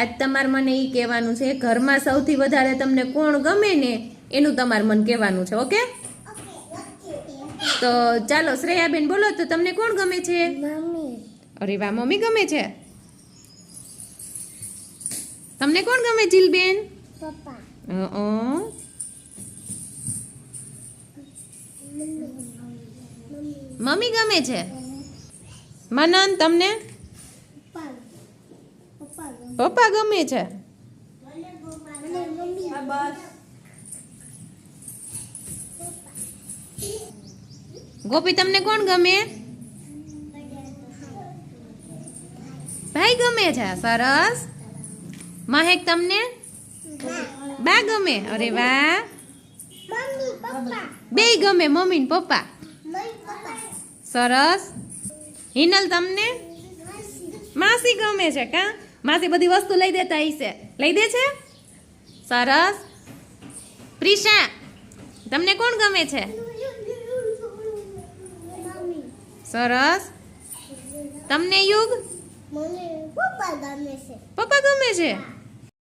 આજ તમારે મને એ કહેવાનું છે, ઘરમાં સૌથી વધારે તમને કોણ ગમે ને એનું તમારે મને કહેવાનું છે. ઓકે? તો ચાલો શ્રેયાબેન બોલો તો તમને કોણ ગમે છે? મમ્મી. અરે વાહ, મમ્મી ગમે છે. તમને કોણ ગમે જીલબેન? પપ્પા. મમ્મી ગમે છે. મનન તમને? પપ્પા ગમે છે. ગોપી તમને કોણ ગમે? ભાઈ ગમે છે. સરસ. મહેક તમને? બા ગમે. અરે વાહ, બેય ગમે, મમ્મી ને પપ્પા. સરસ. હિનલ તમને? માસી ગમે છે. કા માસી બધી વસ્તુ લઈ દેતા હશે, લઈ દે છે. સરસ. પ્રિશા તમને કોણ ગમે છે? સરસ. તમને યુગ? પપ્પા ગમે છે. પપ્પા ગમે છે.